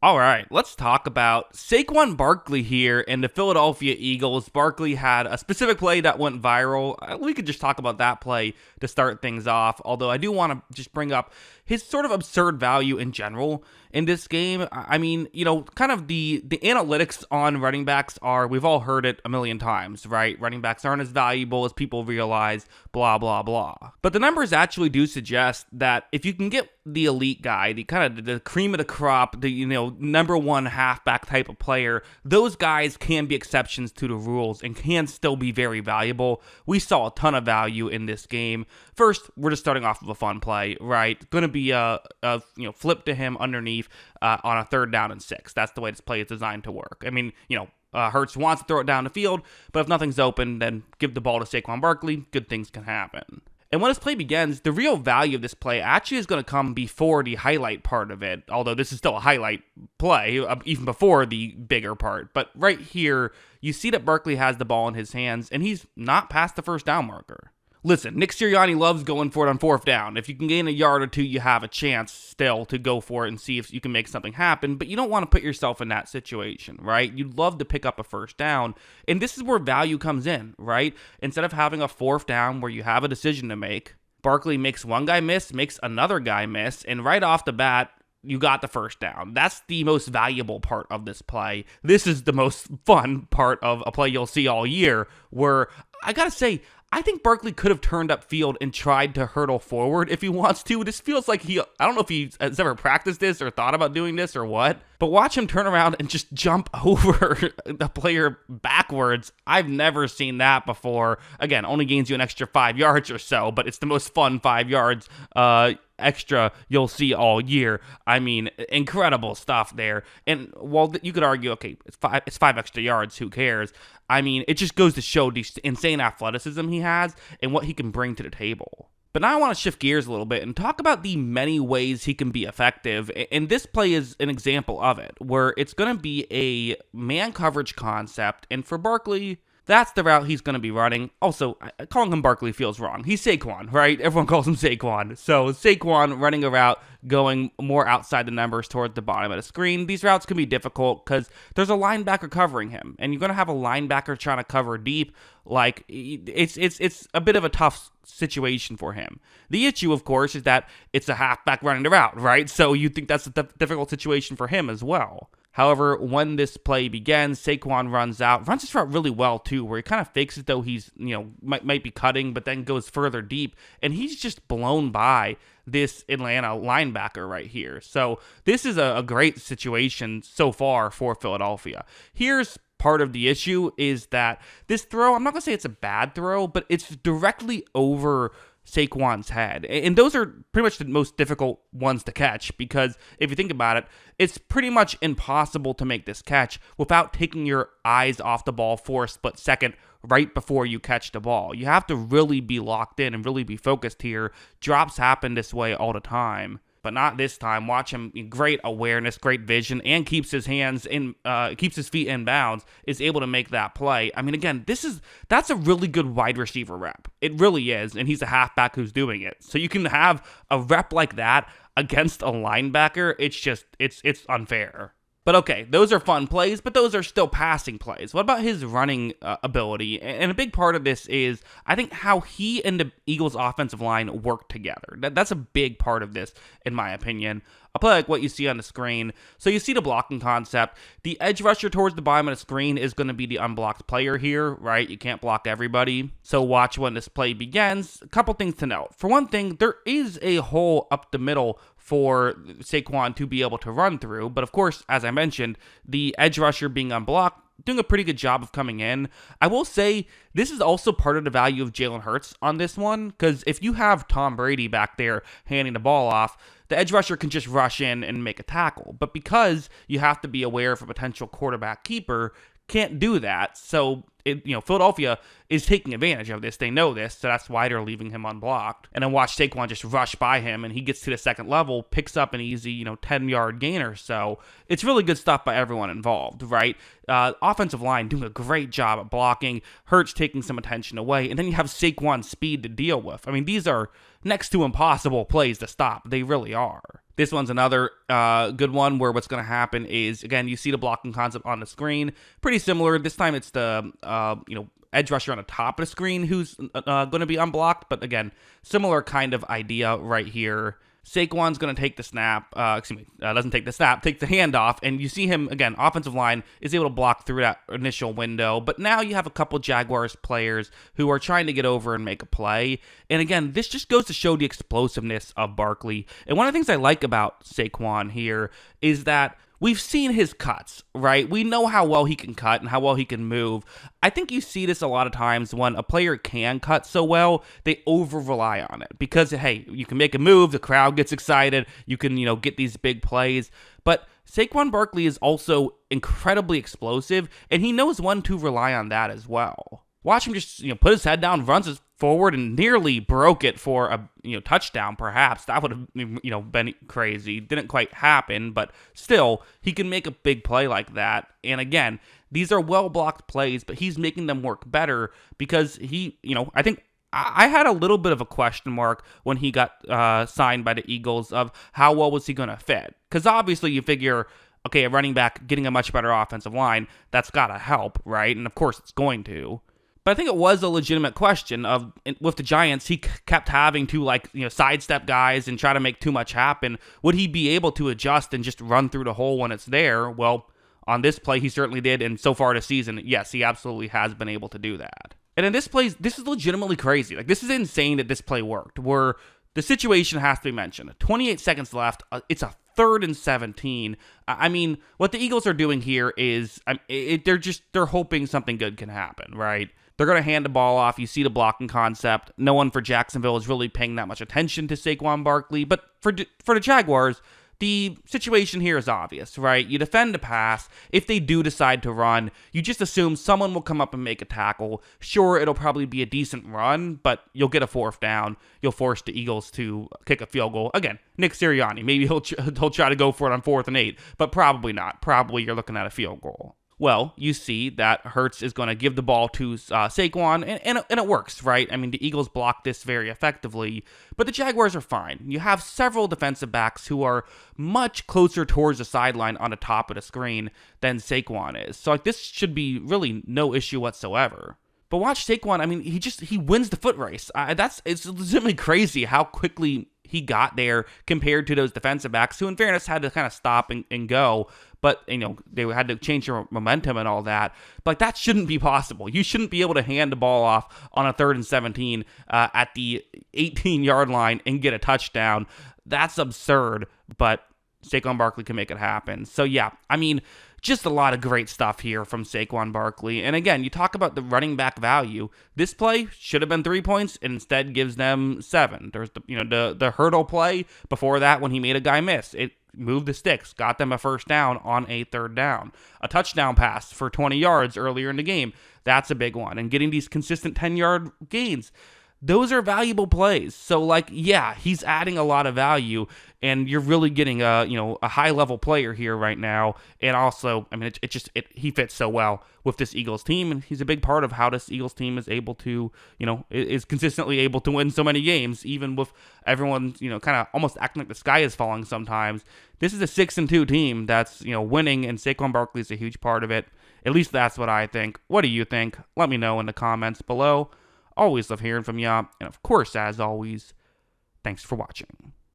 All right, let's talk about Saquon Barkley here and the Philadelphia Eagles. Barkley had a specific play that went viral. We could just talk about that play to start things off, although I do want to just bring up his sort of absurd value in general in this game. I mean, kind of the analytics on running backs are, we've all heard it a million times, right? Running backs aren't as valuable as people realize, blah, blah, blah. But the numbers actually do suggest that if you can get the elite guy, the kind of the cream of the crop, the number one halfback type of player, those guys can be exceptions to the rules and can still be very valuable. We saw a ton of value in this game. First, we're just starting off with a fun play, right? Going to be a flip to him underneath on a 3rd down and 6. That's the way this play is designed to work. I mean, Hurts wants to throw it down the field, but if nothing's open, then give the ball to Saquon Barkley. Good things can happen. And when this play begins, the real value of this play actually is going to come before the highlight part of it, although this is still a highlight play, even before the bigger part. But right here, you see that Barkley has the ball in his hands, and he's not past the 1st down marker. Listen, Nick Sirianni loves going for it on 4th down. If you can gain a yard or two, you have a chance still to go for it and see if you can make something happen, but you don't want to put yourself in that situation, right? You'd love to pick up a 1st down, and this is where value comes in, right? Instead of having a 4th down where you have a decision to make, Barkley makes one guy miss, makes another guy miss, and right off the bat, you got the 1st down. That's the most valuable part of this play. This is the most fun part of a play you'll see all year, where I gotta say, I think Barkley could have turned upfield and tried to hurdle forward if he wants to. This feels like I don't know if he has ever practiced this or thought about doing this or what, but watch him turn around and just jump over the player backwards. I've never seen that before. Again, only gains you an extra 5 yards or so, but it's the most fun 5 yards extra you'll see all year. I mean, incredible stuff there. And while you could argue, okay, it's five extra yards, who cares? I mean, it just goes to show the insane athleticism he has and what he can bring to the table. But now I want to shift gears a little bit and talk about the many ways he can be effective. And this play is an example of it, where it's going to be a man coverage concept. And for Barkley, that's the route he's going to be running. Also, calling him Barkley feels wrong. He's Saquon, right? Everyone calls him Saquon. So Saquon running a route going more outside the numbers towards the bottom of the screen. These routes can be difficult because there's a linebacker covering him, and you're going to have a linebacker trying to cover deep. Like, it's a bit of a tough situation for him. The issue, of course, is that it's a halfback running the route, right? So you think that's a difficult situation for him as well. However, when this play begins, Saquon runs this route really well too, where he kind of fakes it though he's, might be cutting, but then goes further deep, and he's just blown by this Atlanta linebacker right here. So this is a great situation so far for Philadelphia. Here's part of the issue is that this throw, I'm not going to say it's a bad throw, but it's directly over Saquon's head. And those are pretty much the most difficult ones to catch, because if you think about it, it's pretty much impossible to make this catch without taking your eyes off the ball for a split second right before you catch the ball. You have to really be locked in and really be focused here. Drops happen this way all the time, but not this time. Watch him, great awareness, great vision, and keeps his feet in bounds, is able to make that play. I mean, again, that's a really good wide receiver rep. It really is, and he's a halfback who's doing it. So you can have a rep like that against a linebacker. It's unfair. But okay, those are fun plays, but those are still passing plays. What about his running ability? And a big part of this is, I think, how he and the Eagles' offensive line work together. That's a big part of this, in my opinion. A play like what you see on the screen. So you see the blocking concept. The edge rusher towards the bottom of the screen is going to be the unblocked player here, right? You can't block everybody. So watch when this play begins. A couple things to note. For one thing, there is a hole up the middle for Saquon to be able to run through. But of course, as I mentioned, the edge rusher being unblocked, doing a pretty good job of coming in. I will say this is also part of the value of Jalen Hurts on this one, because if you have Tom Brady back there handing the ball off, the edge rusher can just rush in and make a tackle. But because you have to be aware of a potential quarterback keeper, can't do that. So Philadelphia is taking advantage of this. They know this, so that's why they're leaving him unblocked. And then watch Saquon just rush by him, and he gets to the second level, picks up an easy, 10-yard gain or so. It's really good stuff by everyone involved, right? Offensive line doing a great job at blocking, Hurts taking some attention away, and then you have Saquon's speed to deal with. I mean, these are next to impossible plays to stop. They really are. This one's another good one where what's going to happen is, again, you see the blocking concept on the screen. Pretty similar. This time it's the, edge rusher on the top of the screen who's going to be unblocked. But again, similar kind of idea right here. Saquon's going to take the snap, doesn't take the snap, take the handoff, and you see him, again, offensive line is able to block through that initial window, but now you have a couple Jaguars players who are trying to get over and make a play, and again, this just goes to show the explosiveness of Barkley, and one of the things I like about Saquon here is that we've seen his cuts, right? We know how well he can cut and how well he can move. I think you see this a lot of times when a player can cut so well, they over-rely on it. Because, hey, you can make a move, the crowd gets excited, you can, get these big plays. But Saquon Barkley is also incredibly explosive, and he knows when to rely on that as well. Watch him just, put his head down, runs his forward, and nearly broke it for a, touchdown, perhaps. That would have, been crazy. Didn't quite happen, but still, he can make a big play like that. And again, these are well-blocked plays, but he's making them work better because he, I think I had a little bit of a question mark when he got signed by the Eagles of how well was he going to fit. Because obviously you figure, okay, a running back getting a much better offensive line, that's got to help, right? And of course it's going to. But I think it was a legitimate question of, with the Giants, he kept having to sidestep guys and try to make too much happen. Would he be able to adjust and just run through the hole when it's there? Well, on this play, he certainly did. And so far this season, yes, he absolutely has been able to do that. And in this play, this is legitimately crazy. This is insane that this play worked, where the situation has to be mentioned. 28 seconds left. It's a 3rd and 17. I mean, what the Eagles are doing here is they're hoping something good can happen, right? They're going to hand the ball off. You see the blocking concept. No one for Jacksonville is really paying that much attention to Saquon Barkley. But for the Jaguars, the situation here is obvious, right? You defend the pass. If they do decide to run, you just assume someone will come up and make a tackle. Sure, it'll probably be a decent run, but you'll get a 4th down. You'll force the Eagles to kick a field goal. Again, Nick Sirianni, maybe he'll try to go for it on 4th and 8, but probably not. Probably you're looking at a field goal. Well, you see that Hurts is going to give the ball to Saquon, and it works, right? I mean, the Eagles block this very effectively, but the Jaguars are fine. You have several defensive backs who are much closer towards the sideline on the top of the screen than Saquon is. So, this should be really no issue whatsoever. But watch Saquon, I mean, he wins the foot race. It's legitimately crazy how quickly he got there compared to those defensive backs who, in fairness, had to kind of stop and go. But, they had to change their momentum and all that. But that shouldn't be possible. You shouldn't be able to hand the ball off on a 3rd and 17 at the 18-yard line and get a touchdown. That's absurd, but Saquon Barkley can make it happen. So, yeah, I mean, just a lot of great stuff here from Saquon Barkley. And again, you talk about the running back value. This play should have been 3 points and instead gives them 7. There's the hurdle play before that when he made a guy miss. It moved the sticks, got them a 1st down on a 3rd down. A touchdown pass for 20 yards earlier in the game. That's a big one. And getting these consistent 10-yard gains, those are valuable plays. So, yeah, he's adding a lot of value, and you're really getting a high-level player here right now. And also, I mean, he fits so well with this Eagles team, and he's a big part of how this Eagles team is able to, is consistently able to win so many games, even with everyone, kind of almost acting like the sky is falling sometimes. This is a 6-2 team that's, winning, and Saquon Barkley is a huge part of it. At least that's what I think. What do you think? Let me know in the comments below. Always love hearing from ya. And of course, as always, thanks for watching.